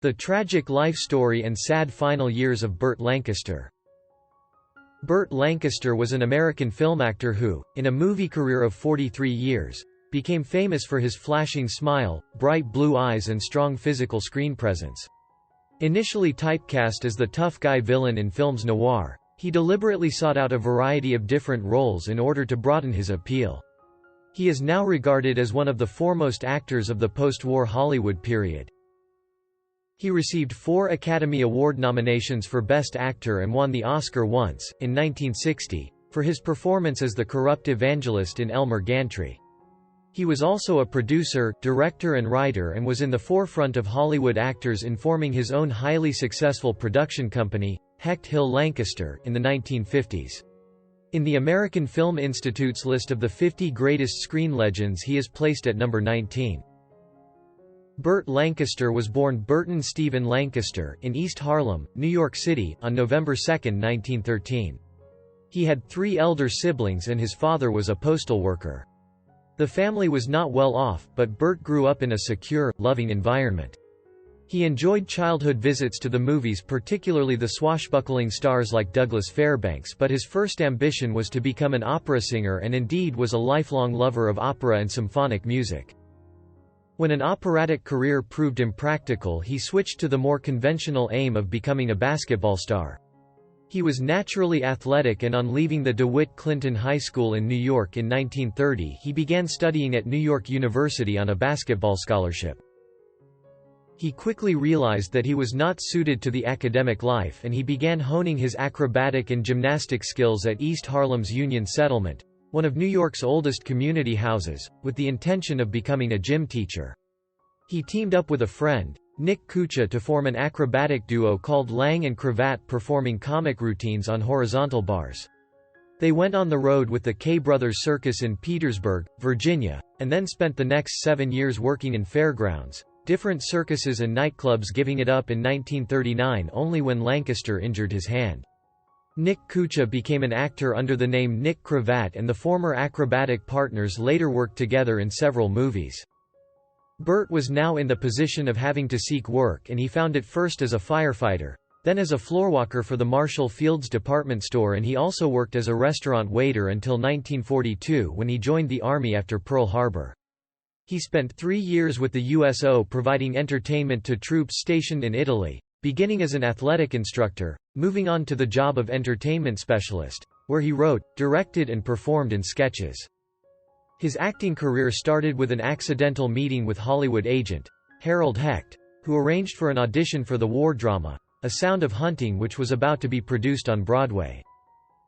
The tragic life story and sad final years of Burt Lancaster. Burt Lancaster was an American film actor who, in a movie career of 43 years, became famous for his flashing smile, bright blue eyes and strong physical screen presence. Initially typecast as the tough guy villain in films noir, he deliberately sought out a variety of different roles in order to broaden his appeal. He is now regarded as one of the foremost actors of the post-war Hollywood period. He received 4 Academy Award nominations for Best Actor and won the Oscar once, in 1960, for his performance as the corrupt evangelist in Elmer Gantry. He was also a producer, director and writer and was in the forefront of Hollywood actors in forming his own highly successful production company, Hecht Hill Lancaster, in the 1950s. In the American Film Institute's list of the 50 greatest screen legends he is placed at number 19. Burt Lancaster was born Burton Stephen Lancaster in East Harlem, New York City, on November 2, 1913. He had 3 elder siblings and his father was a postal worker. The family was not well off, but Burt grew up in a secure, loving environment. He enjoyed childhood visits to the movies, particularly the swashbuckling stars like Douglas Fairbanks, but his first ambition was to become an opera singer and indeed was a lifelong lover of opera and symphonic music. When an operatic career proved impractical, he switched to the more conventional aim of becoming a basketball star. He was naturally athletic and on leaving the DeWitt Clinton High School in New York in 1930 he began studying at New York University on a basketball scholarship. He quickly realized that he was not suited to the academic life and he began honing his acrobatic and gymnastic skills at East Harlem's Union Settlement, one of New York's oldest community houses, with the intention of becoming a gym teacher. He teamed up with a friend, Nick Kucha, to form an acrobatic duo called Lang and Cravat, performing comic routines on horizontal bars. They went on the road with the K Brothers Circus in Petersburg, Virginia, and then spent the next 7 years working in fairgrounds, different circuses and nightclubs, giving it up in 1939 only when Lancaster injured his hand. Nick Kucha became an actor under the name Nick Cravat and the former acrobatic partners later worked together in several movies. Burt was now in the position of having to seek work and he found it first as a firefighter, then as a floorwalker for the Marshall Field's department store, and he also worked as a restaurant waiter until 1942 when he joined the Army after Pearl Harbor. He spent 3 years with the USO providing entertainment to troops stationed in Italy, beginning as an athletic instructor, moving on to the job of entertainment specialist, where he wrote, directed and performed in sketches. His acting career started with an accidental meeting with Hollywood agent, Harold Hecht, who arranged for an audition for the war drama, A Sound of Hunting, which was about to be produced on Broadway.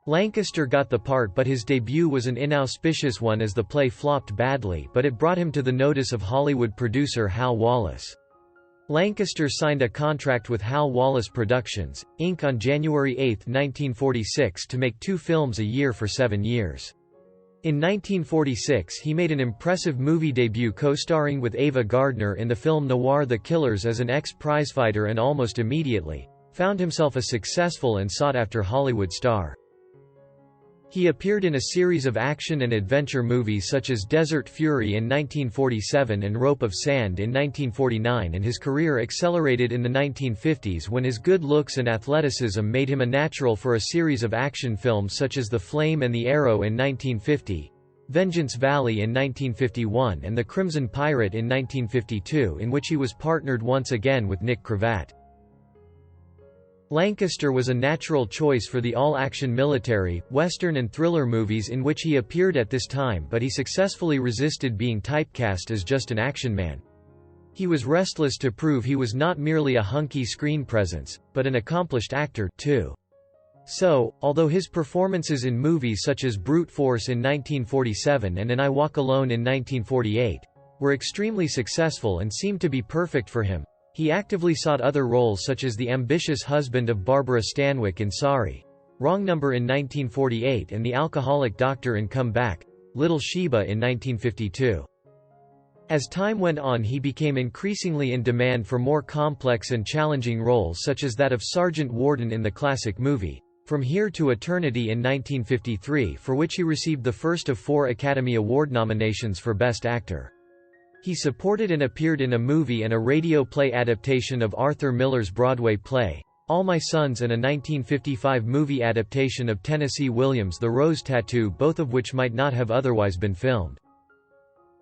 Lancaster got the part, but his debut was an inauspicious one as the play flopped badly, but it brought him to the notice of Hollywood producer Hal Wallace. Lancaster signed a contract with Hal Wallace Productions, Inc. on January 8, 1946 to make 2 films a year for 7 years. In 1946 he made an impressive movie debut co-starring with Ava Gardner in the film noir The Killers as an ex-prizefighter, and almost immediately found himself a successful and sought-after Hollywood star. He appeared in a series of action and adventure movies such as Desert Fury in 1947 and Rope of Sand in 1949, and his career accelerated in the 1950s when his good looks and athleticism made him a natural for a series of action films such as The Flame and the Arrow in 1950, Vengeance Valley in 1951 and The Crimson Pirate in 1952, in which he was partnered once again with Nick Cravat. Lancaster was a natural choice for the all-action military, western and thriller movies in which he appeared at this time, but he successfully resisted being typecast as just an action man. He was restless to prove he was not merely a hunky screen presence, but an accomplished actor, too. So, although his performances in movies such as Brute Force in 1947 and I Walk Alone in 1948 were extremely successful and seemed to be perfect for him, he actively sought other roles such as the ambitious husband of Barbara Stanwyck in Sorry, Wrong Number in 1948 and the alcoholic doctor in Come Back, Little Sheba in 1952. As time went on he became increasingly in demand for more complex and challenging roles such as that of Sergeant Warden in the classic movie, From Here to Eternity in 1953, for which he received the first of 4 Academy Award nominations for Best Actor. He supported and appeared in a movie and a radio play adaptation of Arthur Miller's Broadway play, All My Sons, and a 1955 movie adaptation of Tennessee Williams' The Rose Tattoo, both of which might not have otherwise been filmed.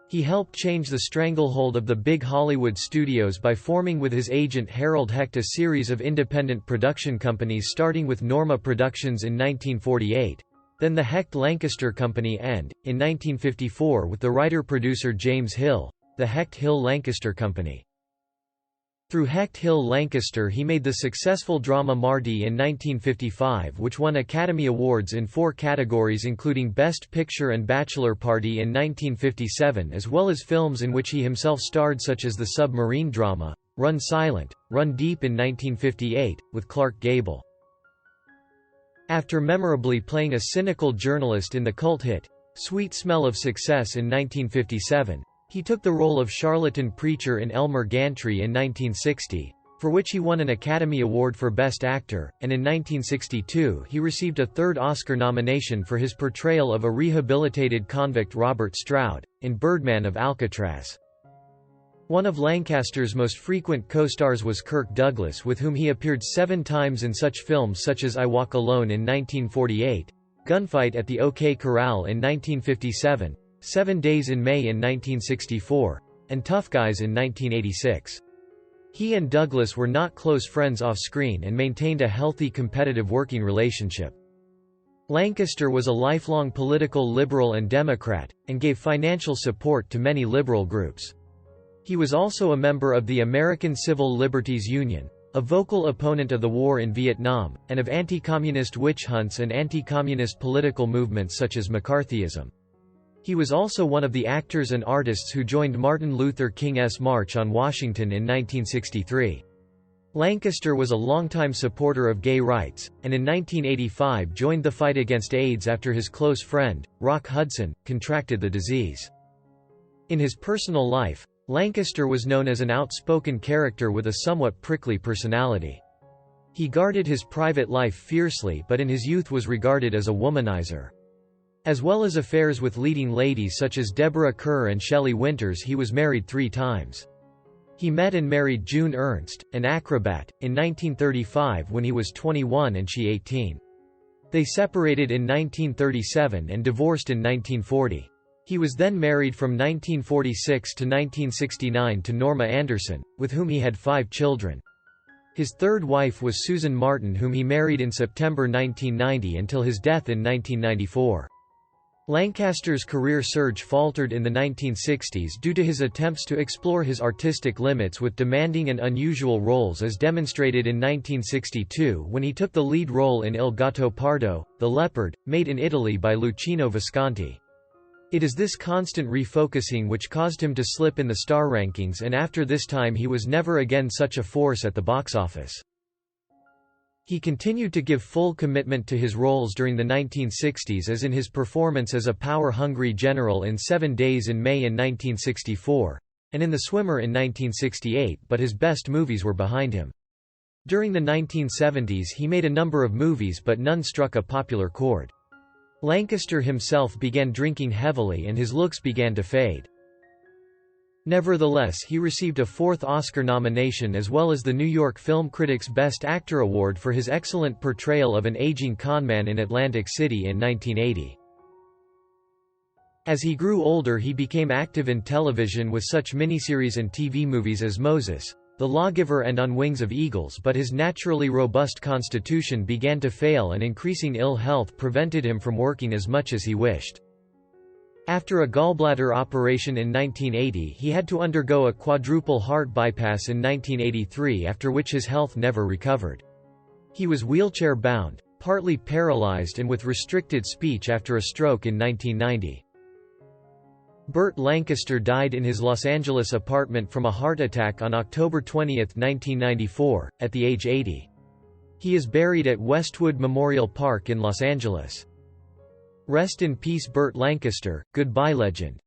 He helped change the stranglehold of the big Hollywood studios by forming with his agent Harold Hecht a series of independent production companies, starting with Norma Productions in 1948, then the Hecht-Lancaster Company, and, in 1954 with the writer-producer James Hill, the Hecht-Hill-Lancaster Company. Through Hecht-Hill-Lancaster he made the successful drama Marty in 1955, which won Academy Awards in 4 categories including Best Picture and Bachelor Party in 1957, as well as films in which he himself starred such as the submarine drama, Run Silent, Run Deep in 1958, with Clark Gable. After memorably playing a cynical journalist in the cult hit, Sweet Smell of Success in 1957, he took the role of charlatan preacher in Elmer Gantry in 1960, for which he won an Academy Award for Best Actor, and in 1962 he received a 3rd Oscar nomination for his portrayal of a rehabilitated convict Robert Stroud, in Birdman of Alcatraz. One of Lancaster's most frequent co-stars was Kirk Douglas, with whom he appeared 7 times in such films such as I Walk Alone in 1948, Gunfight at the OK Corral in 1957, 7 Days in May in 1964, and Tough Guys in 1986. He and Douglas were not close friends off-screen and maintained a healthy competitive working relationship. Lancaster was a lifelong political liberal and Democrat, and gave financial support to many liberal groups. He was also a member of the American Civil Liberties Union, a vocal opponent of the war in Vietnam, and of anti-communist witch hunts and anti-communist political movements such as McCarthyism. He was also one of the actors and artists who joined Martin Luther King's March on Washington in 1963. Lancaster was a longtime supporter of gay rights, and in 1985 joined the fight against AIDS after his close friend, Rock Hudson, contracted the disease. In his personal life, Lancaster was known as an outspoken character with a somewhat prickly personality. He guarded his private life fiercely, but in his youth was regarded as a womanizer. As well as affairs with leading ladies such as Deborah Kerr and Shelley Winters, he was married 3 times. He met and married June Ernst, an acrobat, in 1935 when he was 21 and she 18. They separated in 1937 and divorced in 1940. He was then married from 1946 to 1969 to Norma Anderson, with whom he had 5 children. His 3rd wife was Susan Martin, whom he married in September 1990 until his death in 1994. Lancaster's career surge faltered in the 1960s due to his attempts to explore his artistic limits with demanding and unusual roles, as demonstrated in 1962 when he took the lead role in Il Gattopardo, The Leopard, made in Italy by Luchino Visconti. It is this constant refocusing which caused him to slip in the star rankings, and after this time he was never again such a force at the box office. He continued to give full commitment to his roles during the 1960s, as in his performance as a power-hungry general in 7 Days in May in 1964, and in The Swimmer in 1968, but his best movies were behind him. During the 1970s he made a number of movies, but none struck a popular chord. Lancaster himself began drinking heavily and his looks began to fade. Nevertheless, he received a 4th Oscar nomination as well as the New York Film Critics' Best Actor Award for his excellent portrayal of an aging conman in Atlantic City in 1980. As he grew older he became active in television with such miniseries and TV movies as Moses, The Lawgiver and On Wings of Eagles, but his naturally robust constitution began to fail and increasing ill health prevented him from working as much as he wished. After a gallbladder operation in 1980 he had to undergo a quadruple heart bypass in 1983, after which his health never recovered. He was wheelchair-bound, partly paralyzed and with restricted speech after a stroke in 1990. Burt Lancaster died in his Los Angeles apartment from a heart attack on October 20, 1994, at the age 80. He is buried at Westwood Memorial Park in Los Angeles. Rest in peace Burt Lancaster, goodbye legend.